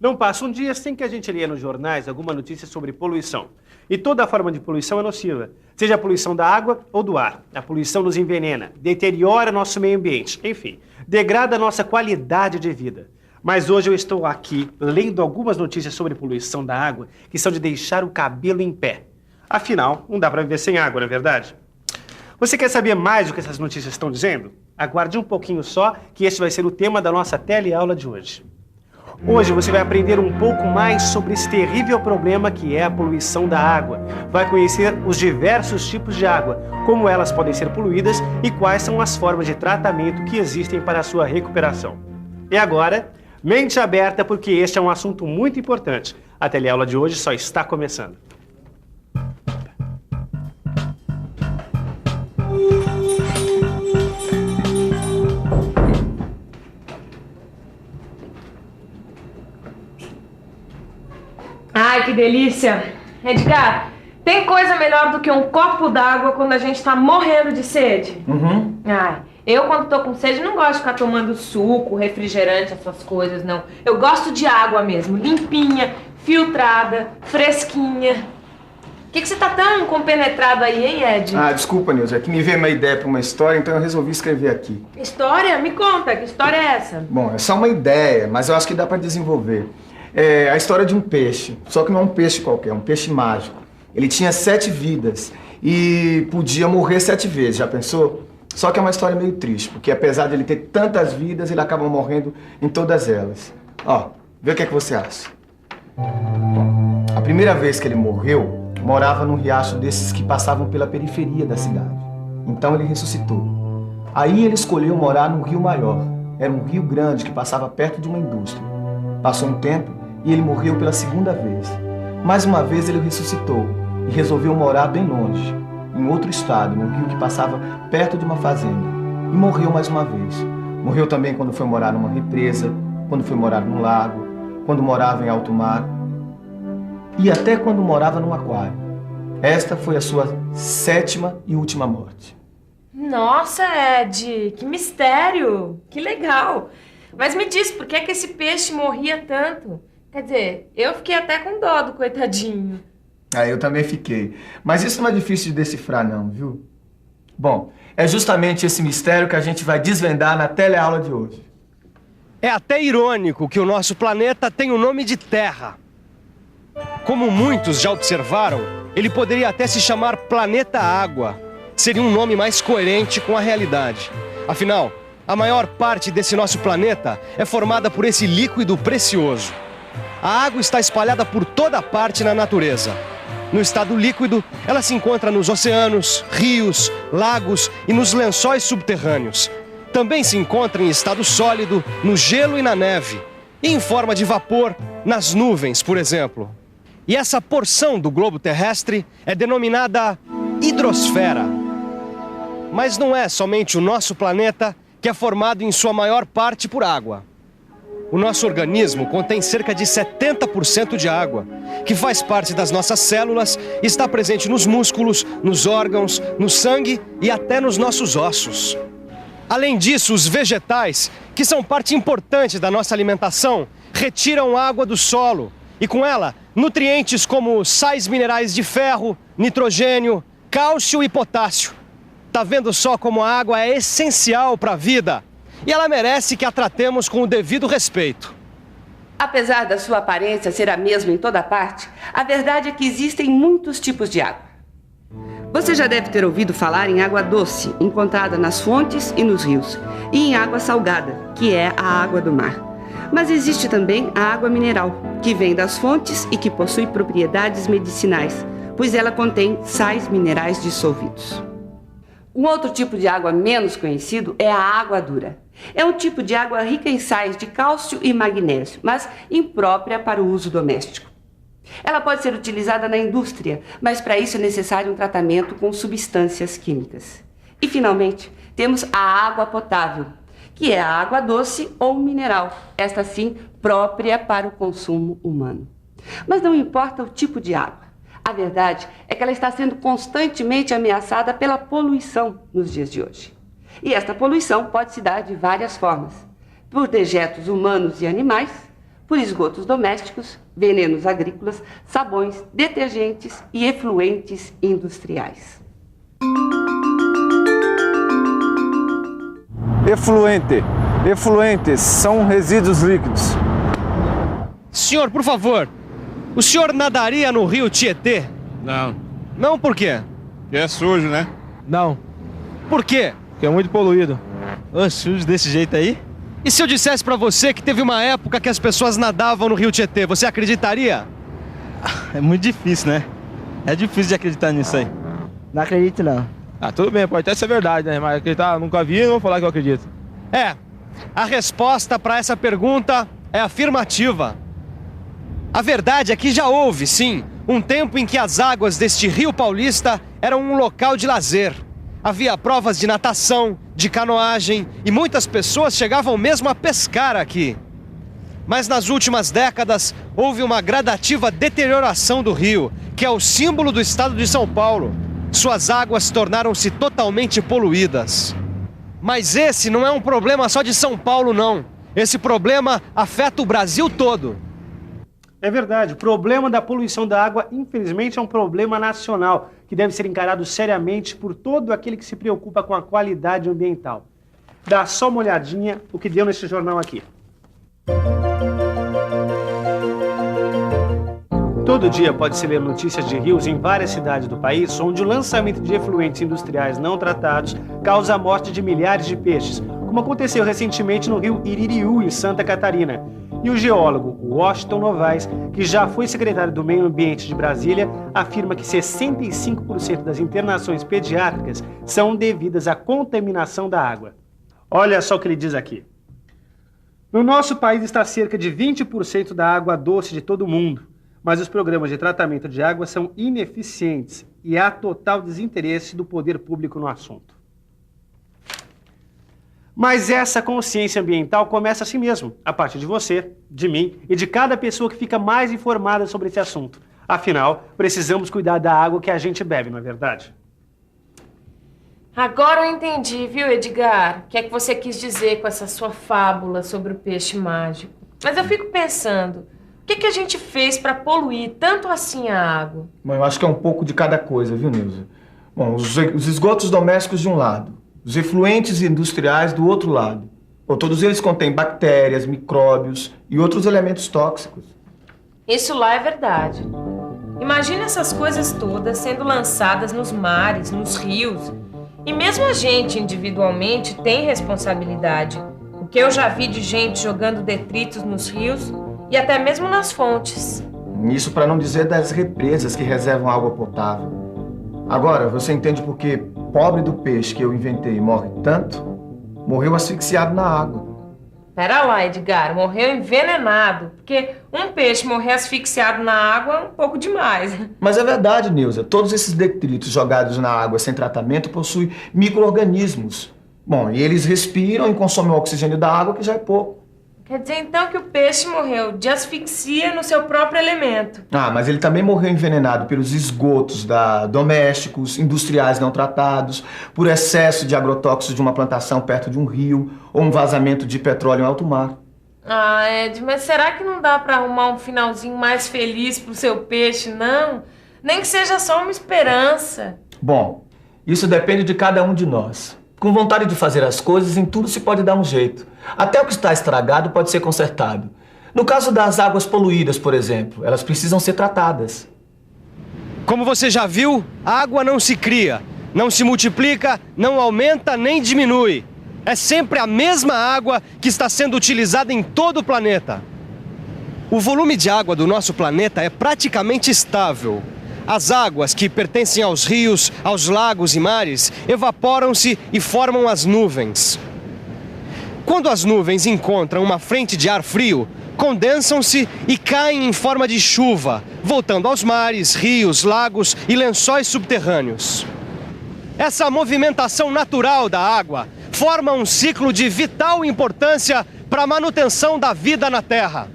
Não passa um dia sem que a gente leia nos jornais alguma notícia sobre poluição. E toda forma de poluição é nociva. Seja a poluição da água ou do ar. A poluição nos envenena, deteriora nosso meio ambiente, enfim, degrada a nossa qualidade de vida. Mas hoje eu estou aqui lendo algumas notícias sobre poluição da água que são de deixar o cabelo em pé. Afinal, não dá para viver sem água, não é verdade? Você quer saber mais do que essas notícias estão dizendo? Aguarde um pouquinho só, que esse vai ser o tema da nossa teleaula de hoje. Hoje você vai aprender um pouco mais sobre esse terrível problema que é a poluição da água. Vai conhecer os diversos tipos de água, como elas podem ser poluídas e quais são as formas de tratamento que existem para a sua recuperação. E agora, mente aberta, porque este é um assunto muito importante. A teleaula de hoje só está começando. Ai, que delícia! Edgar, tem coisa melhor do que um copo d'água quando a gente tá morrendo de sede? Ai, eu quando tô com sede não gosto de ficar tomando suco, refrigerante, essas coisas, não. Eu gosto de água mesmo, limpinha, filtrada, fresquinha. Por que você tá tão compenetrado aí, hein, Ed? Ah, desculpa, Nilza, é que me veio uma ideia para uma história, então eu resolvi escrever aqui. História? Me conta, que história é essa? Bom, é só uma ideia, mas eu acho que dá para desenvolver. É a história de um peixe, só que não é um peixe qualquer, é um peixe mágico. Ele tinha 7 vidas e podia morrer 7 vezes, já pensou? Só que é uma história meio triste, porque apesar de ele ter tantas vidas, ele acaba morrendo em todas elas. Ó, vê o que é que você acha. Bom, a primeira vez que ele morreu, morava num riacho desses que passavam pela periferia da cidade. Então ele ressuscitou. Aí ele escolheu morar num rio maior. Era um rio grande que passava perto de uma indústria. Passou um tempo e ele morreu pela segunda vez. Mais uma vez ele ressuscitou e resolveu morar bem longe, em outro estado, num rio que passava perto de uma fazenda. E morreu mais uma vez. Morreu também quando foi morar numa represa, quando foi morar num lago, quando morava em alto mar e até quando morava num aquário. Esta foi a sua 7ª e última morte. Nossa, Ed, que mistério! Que legal! Mas me diz, por que é que esse peixe morria tanto? Quer dizer, eu fiquei até com dó do coitadinho. Ah, eu também fiquei. Mas isso não é difícil de decifrar não, viu? Bom, é justamente esse mistério que a gente vai desvendar na teleaula de hoje. É até irônico que o nosso planeta tem o nome de Terra. Como muitos já observaram, ele poderia até se chamar Planeta Água. Seria um nome mais coerente com a realidade. Afinal, a maior parte desse nosso planeta é formada por esse líquido precioso. A água está espalhada por toda parte na natureza. No estado líquido, ela se encontra nos oceanos, rios, lagos e nos lençóis subterrâneos. Também se encontra em estado sólido, no gelo e na neve. E em forma de vapor, nas nuvens, por exemplo. E essa porção do globo terrestre é denominada hidrosfera. Mas não é somente o nosso planeta que é formado em sua maior parte por água. O nosso organismo contém cerca de 70% de água, que faz parte das nossas células e está presente nos músculos, nos órgãos, no sangue e até nos nossos ossos. Além disso, os vegetais, que são parte importante da nossa alimentação, retiram água do solo e, com ela, nutrientes como sais minerais de ferro, nitrogênio, cálcio e potássio. Tá vendo só como a água é essencial para a vida? E ela merece que a tratemos com o devido respeito. Apesar da sua aparência ser a mesma em toda parte, a verdade é que existem muitos tipos de água. Você já deve ter ouvido falar em água doce, encontrada nas fontes e nos rios, e em água salgada, que é a água do mar. Mas existe também a água mineral, que vem das fontes e que possui propriedades medicinais, pois ela contém sais minerais dissolvidos. Um outro tipo de água menos conhecido é a água dura. É um tipo de água rica em sais de cálcio e magnésio, mas imprópria para o uso doméstico. Ela pode ser utilizada na indústria, mas para isso é necessário um tratamento com substâncias químicas. E, finalmente, temos a água potável, que é a água doce ou mineral, esta sim própria para o consumo humano. Mas não importa o tipo de água. A verdade é que ela está sendo constantemente ameaçada pela poluição nos dias de hoje. E esta poluição pode se dar de várias formas. Por dejetos humanos e animais, por esgotos domésticos, venenos agrícolas, sabões, detergentes e efluentes industriais. Efluentes são resíduos líquidos. Senhor, por favor, o senhor nadaria no rio Tietê? Não, Não, por quê? que é sujo, né? Não, Por quê? porque é muito poluído. Ô, sujo desse jeito aí? E se eu dissesse pra você que teve uma época que as pessoas nadavam no rio Tietê, você acreditaria? É muito difícil, né? É difícil de acreditar nisso aí. Não acredito, não. Ah, tudo bem, pode até ser verdade, né? Mas acreditar, nunca vi, não vou falar que eu acredito. A resposta pra essa pergunta é afirmativa. A verdade é que já houve, sim, um tempo em que as águas deste rio paulista eram um local de lazer. Havia provas de natação, de canoagem e muitas pessoas chegavam mesmo a pescar aqui. Mas nas últimas décadas houve uma gradativa deterioração do rio, que é o símbolo do estado de São Paulo. Suas águas tornaram-se totalmente poluídas. Mas esse não é um problema só de São Paulo, não. Esse problema afeta o Brasil todo. É verdade, o problema da poluição da água, infelizmente, é um problema nacional, que deve ser encarado seriamente por todo aquele que se preocupa com a qualidade ambiental. Dá só uma olhadinha o que deu nesse jornal aqui. Todo dia pode-se ler notícias de rios em várias cidades do país, onde o lançamento de efluentes industriais não tratados causa a morte de milhares de peixes, como aconteceu recentemente no rio Iririú, em Santa Catarina. E o geólogo Washington Novaes, que já foi secretário do Meio Ambiente de Brasília, afirma que 65% das internações pediátricas são devidas à contaminação da água. Olha só o que ele diz aqui. No nosso país está cerca de 20% da água doce de todo o mundo, mas os programas de tratamento de água são ineficientes e há total desinteresse do poder público no assunto. Mas essa consciência ambiental começa assim mesmo, a partir de você, de mim e de cada pessoa que fica mais informada sobre esse assunto. Afinal, precisamos cuidar da água que a gente bebe, não é verdade? Agora eu entendi, viu, Edgar? O que é que você quis dizer com essa sua fábula sobre o peixe mágico. Mas eu fico pensando, o que a gente fez para poluir tanto assim a água? Bom, eu acho que é um pouco de cada coisa, viu, Nilza? Bom, os esgotos domésticos de um lado, os efluentes industriais do outro lado. Bom, todos eles contêm bactérias, micróbios e outros elementos tóxicos. Isso lá é verdade. Imagina essas coisas todas sendo lançadas nos mares, nos rios. E mesmo a gente, individualmente, tem responsabilidade. O que eu já vi de gente jogando detritos nos rios e até mesmo nas fontes. Isso para não dizer das represas que reservam água potável. Agora, você entende por que pobre do peixe que eu inventei morre tanto? Morreu asfixiado na água. Pera lá, Edgar, morreu envenenado. Porque um peixe morrer asfixiado na água é um pouco demais. Mas é verdade, Nilza. Todos esses detritos jogados na água sem tratamento possuem micro-organismos. Bom, e eles respiram e consomem o oxigênio da água, que já é pouco. Quer dizer, então, que o peixe morreu de asfixia no seu próprio elemento. Ah, mas ele também morreu envenenado pelos esgotos domésticos, industriais não tratados, por excesso de agrotóxicos de uma plantação perto de um rio, ou um vazamento de petróleo em alto mar. Ah, Ed, mas será que não dá pra arrumar um finalzinho mais feliz pro seu peixe, não? Nem que seja só uma esperança. Bom, isso depende de cada um de nós. Com vontade de fazer as coisas, em tudo se pode dar um jeito. Até o que está estragado pode ser consertado. No caso das águas poluídas, por exemplo, elas precisam ser tratadas. Como você já viu, a água não se cria, não se multiplica, não aumenta nem diminui. É sempre a mesma água que está sendo utilizada em todo o planeta. O volume de água do nosso planeta é praticamente estável. As águas que pertencem aos rios, aos lagos e mares evaporam-se e formam as nuvens. Quando as nuvens encontram uma frente de ar frio, condensam-se e caem em forma de chuva, voltando aos mares, rios, lagos e lençóis subterrâneos. Essa movimentação natural da água forma um ciclo de vital importância para a manutenção da vida na Terra.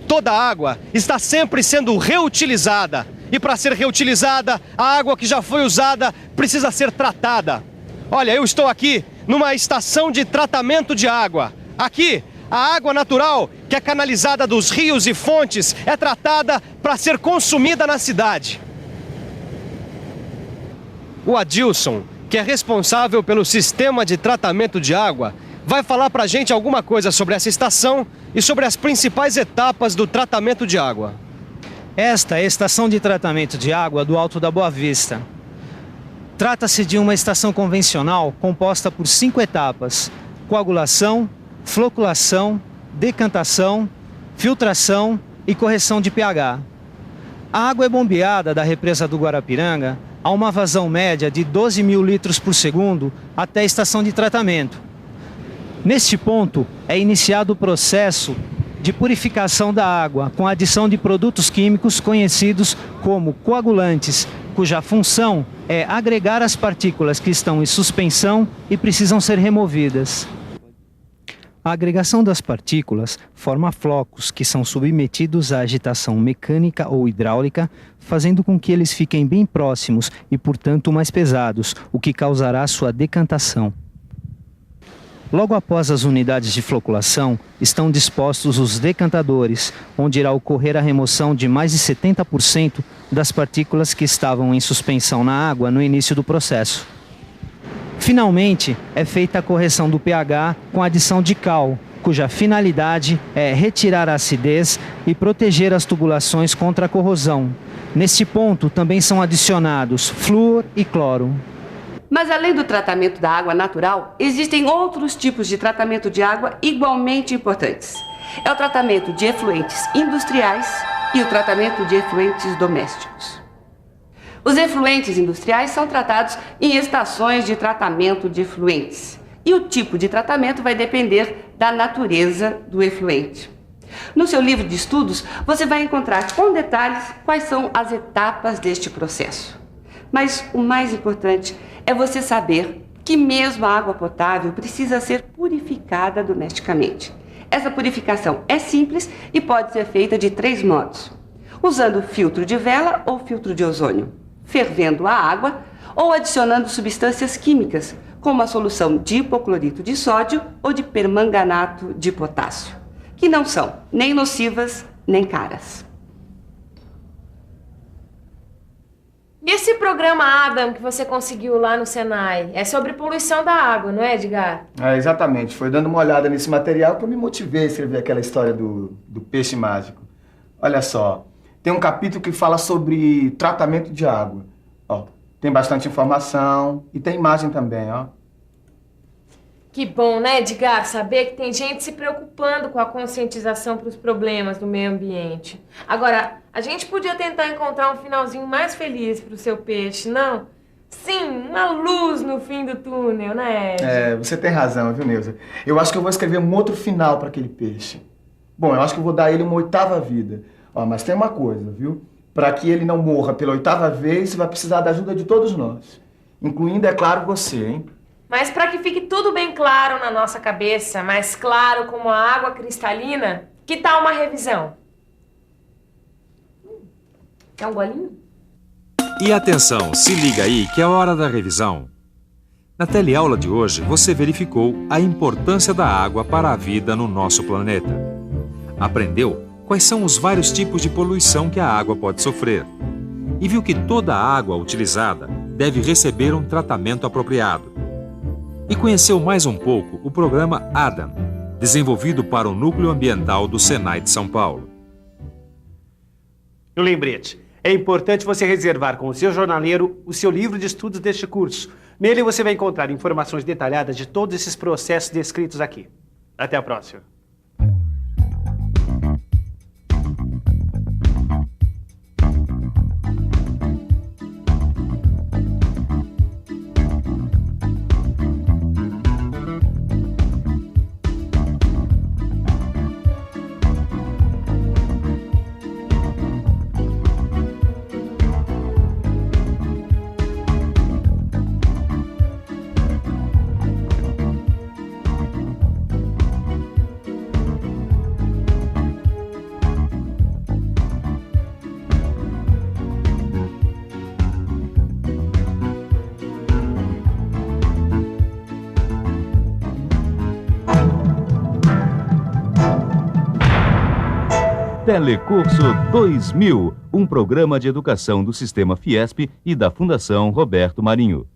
Toda a água está sempre sendo reutilizada. E para ser reutilizada, a água que já foi usada precisa ser tratada. Olha, eu estou aqui numa estação de tratamento de água. Aqui, A água natural, que é canalizada dos rios e fontes, é tratada para ser consumida na cidade. O Adilson, que é responsável pelo sistema de tratamento de água, vai falar para a gente alguma coisa sobre essa estação e sobre as principais etapas do tratamento de água. Esta é a estação de tratamento de água do Alto da Boa Vista. Trata-se de uma estação convencional composta por 5 etapas: coagulação, floculação, decantação, filtração e correção de pH. A água é bombeada da represa do Guarapiranga a uma vazão média de 12 mil litros por segundo até a estação de tratamento. Neste ponto, é iniciado o processo de purificação da água com a adição de produtos químicos conhecidos como coagulantes, cuja função é agregar as partículas que estão em suspensão e precisam ser removidas. A agregação das partículas forma flocos que são submetidos à agitação mecânica ou hidráulica, fazendo com que eles fiquem bem próximos e, portanto, mais pesados, o que causará sua decantação. Logo após as unidades de floculação, estão dispostos os decantadores, onde irá ocorrer a remoção de mais de 70% das partículas que estavam em suspensão na água no início do processo. Finalmente, é feita a correção do pH com a adição de cal, cuja finalidade é retirar a acidez e proteger as tubulações contra a corrosão. Neste ponto, também são adicionados flúor e cloro. Mas além do tratamento da água natural, existem outros tipos de tratamento de água igualmente importantes. É o tratamento de efluentes industriais e o tratamento de efluentes domésticos. Os efluentes industriais são tratados em estações de tratamento de efluentes. E o tipo de tratamento vai depender da natureza do efluente. No seu livro de estudos, você vai encontrar com detalhes quais são as etapas deste processo. Mas o mais importante é você saber que mesmo a água potável precisa ser purificada domesticamente. Essa purificação é simples e pode ser feita de 3 modos: usando filtro de vela ou filtro de ozônio, fervendo a água ou adicionando substâncias químicas, como a solução de hipoclorito de sódio ou de permanganato de potássio, que não são nem nocivas nem caras. E esse programa Adam que você conseguiu lá no Senai? É sobre poluição da água, não é, Edgar? Exatamente. Foi dando uma olhada nesse material que eu me motivei a escrever aquela história do peixe mágico. Olha só, tem um capítulo que fala sobre tratamento de água. Ó, tem bastante informação e tem imagem também, ó. Que bom, né, Edgar, saber que tem gente se preocupando com a conscientização para os problemas do meio ambiente. Agora, a gente podia tentar encontrar um finalzinho mais feliz para o seu peixe, não? Sim, uma luz no fim do túnel, né, Ed? Você tem razão, viu, Neuza? Eu acho que eu vou escrever um outro final para aquele peixe. Bom, eu acho que eu vou dar a ele uma 8ª vida. Ó, mas tem uma coisa, viu? Para que ele não morra pela 8ª vez, você vai precisar da ajuda de todos nós. Incluindo, é claro, você, hein? Mas para que fique tudo bem claro na nossa cabeça, mais claro como a água cristalina, que tal uma revisão? Quer um golinho? E atenção, se liga aí que é hora da revisão. Na teleaula de hoje, você verificou a importância da água para a vida no nosso planeta. Aprendeu quais são os vários tipos de poluição que a água pode sofrer. E viu que toda a água utilizada deve receber um tratamento apropriado. E conheceu mais um pouco o programa Adam, desenvolvido para o Núcleo Ambiental do Senai de São Paulo. Um lembrete. É importante você reservar com o seu jornaleiro o seu livro de estudos deste curso. Nele você vai encontrar informações detalhadas de todos esses processos descritos aqui. Até a próxima. Telecurso 2000, um programa de educação do Sistema Fiesp e da Fundação Roberto Marinho.